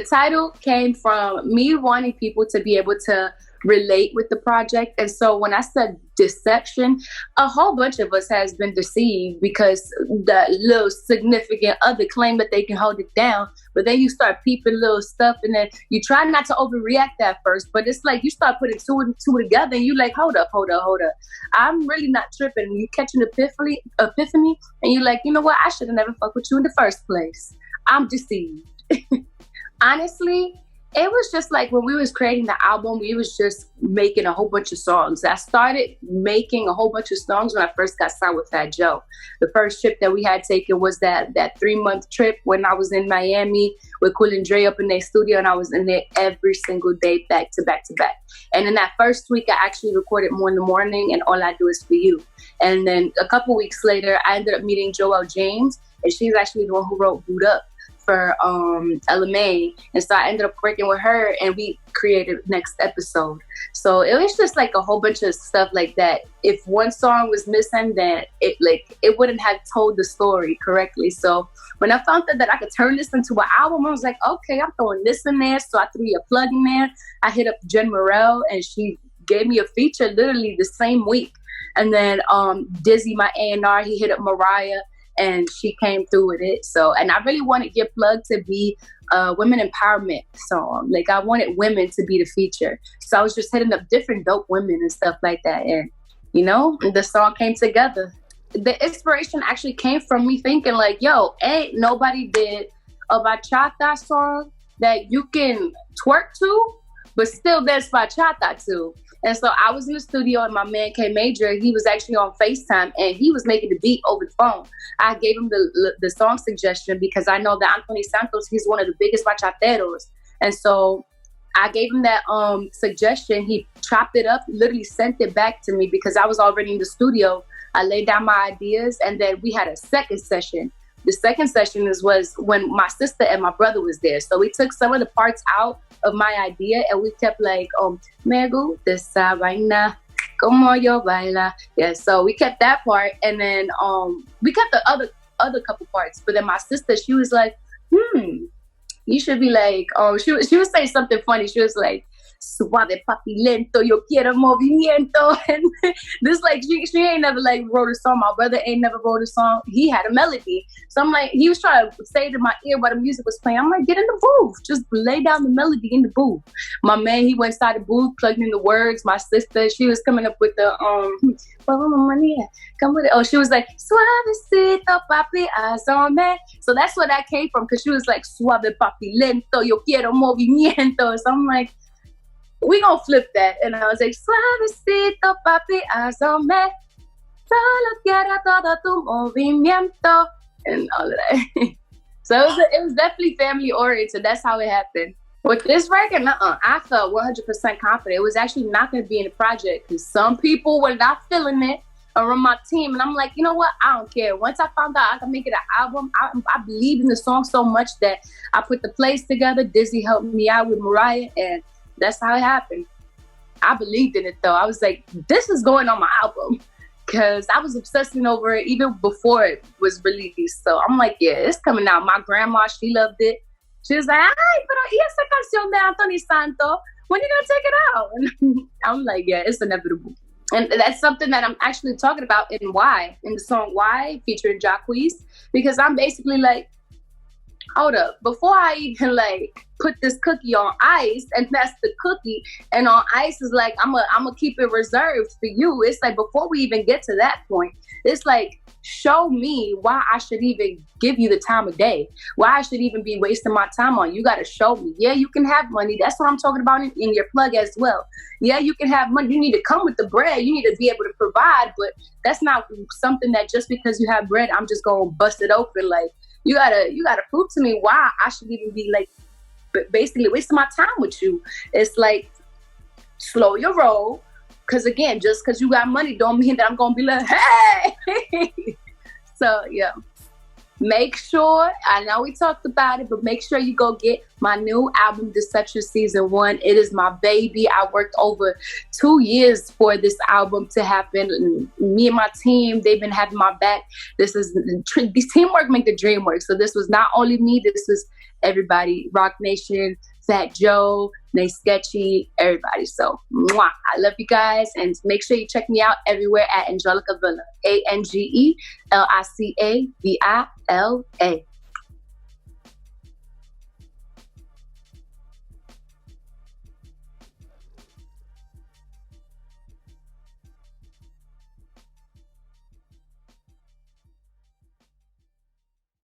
title came from me wanting people to be able to relate with the project. And so when I said deception, a whole bunch of us has been deceived because the little significant other claim that they can hold it down, but then you start peeping little stuff, and then you try not to overreact at first, but it's like you start putting two and two together, and you like, hold up, I'm really not tripping. You catch an epiphany, and you're like, you know what, I should have never fucked with you in the first place. I'm deceived. Honestly, it was just like when we was creating the album, we was just making a whole bunch of songs. I started making a whole bunch of songs when I first got signed with Fat Joe. The first trip that we had taken was that 3-month trip when I was in Miami with Cool and Dre up in their studio, and I was in there every single day, back to back to back. And in that first week, I actually recorded More in the Morning and All I Do Is For You. And then a couple weeks later, I ended up meeting Joelle James, and she's actually the one who wrote Boot Up for LMA, and so I ended up working with her, and we created Next Episode. So it was just like a whole bunch of stuff like that. If one song was missing, then it wouldn't have told the story correctly. So when I found that I could turn this into an album, I was like, okay, I'm throwing this in there. So I threw a plug in there. I hit up Jen Morel, and she gave me a feature literally the same week. And then Dizzy, my A&R, he hit up Mariah, and she came through with it. So, and I really wanted Your Plug to be a women empowerment song. Like, I wanted women to be the feature. So I was just hitting up different dope women and stuff like that. And, you know, the song came together. The inspiration actually came from me thinking like, yo, ain't nobody did a bachata song that you can twerk to, but still there's bachata too. And so I was in the studio, and my man K Major, he was actually on FaceTime, and he was making the beat over the phone. I gave him the song suggestion because I know that Anthony Santos, he's one of the biggest bachateros. And so I gave him that suggestion. He chopped it up, literally sent it back to me because I was already in the studio. I laid down my ideas, and then we had a second session. The second session was when my sister and my brother was there. So we took some of the parts out of my idea, and we kept like, me gusta esa vaina, como yo baila. Yeah, so we kept that part, and then we kept the other couple parts. But then my sister, she was like, you should be like, she was saying something funny. She was like, suave papi lento, yo quiero movimiento. And this, like, she ain't never like wrote a song. My brother ain't never wrote a song. He had a melody. So I'm like, he was trying to say it in my ear while the music was playing. I'm like, get in the booth. Just lay down the melody in the booth. My man, he went inside the booth, plugged in the words. My sister, she was coming up with the, come with it. Oh, she was like, suavecito papi, asome. So that's where that came from, because she was like, suave papi lento, yo quiero movimiento. So I'm like, we gonna flip that. And I was like, suavecito papi, asome, solo quiero todo tu movimiento, and all of that. So it was definitely family oriented. That's how it happened. With this record, I felt 100% confident. It was actually not going to be in the project because some people were not feeling it around my team. And I'm like, you know what? I don't care. Once I found out I could make it an album, I believed in the song so much that I put the plays together. Dizzy helped me out with Mariah, and that's how it happened. I believed in it, though. I was like, this is going on my album, because I was obsessing over it even before it was released. So I'm like, yeah, it's coming out. My grandma, she loved it. She was like, ay, pero ¿y esa canción de Anthony Santos? When are you going to take it out? And I'm like, yeah, it's inevitable. And that's something that I'm actually talking about in Why, in the song Why, featuring Jadakiss, because I'm basically like, hold up, before I even like put this cookie on ice, and that's the cookie, and on ice is like, I'm gonna keep it reserved for you. It's like, before we even get to that point, it's like, show me why I should even give you the time of day, why I should even be wasting my time on you. Got to show me. Yeah, you can have money. That's what I'm talking about in your plug as well. Yeah, you can have money. You need to come with the bread. You need to be able to provide, but that's not something that just because you have bread, I'm just gonna bust it open. Like, you gotta prove to me why I should even be like basically wasting my time with you. It's like, slow your roll. Because again, just because you got money don't mean that I'm going to be like, hey! So, yeah. make sure, I know we talked about it, but make sure you go get my new album, Deception Season 1. It is my baby. I worked over 2 years for this album to happen. And me and my team, they've been having my back. This teamwork make the dream work. So this was not only me, this was everybody. Rock Nation, Fat Joe, Nate Sketchy, everybody. So, mwah, I love you guys. And make sure you check me out everywhere at Angelica Vila. ANGELICA VILA.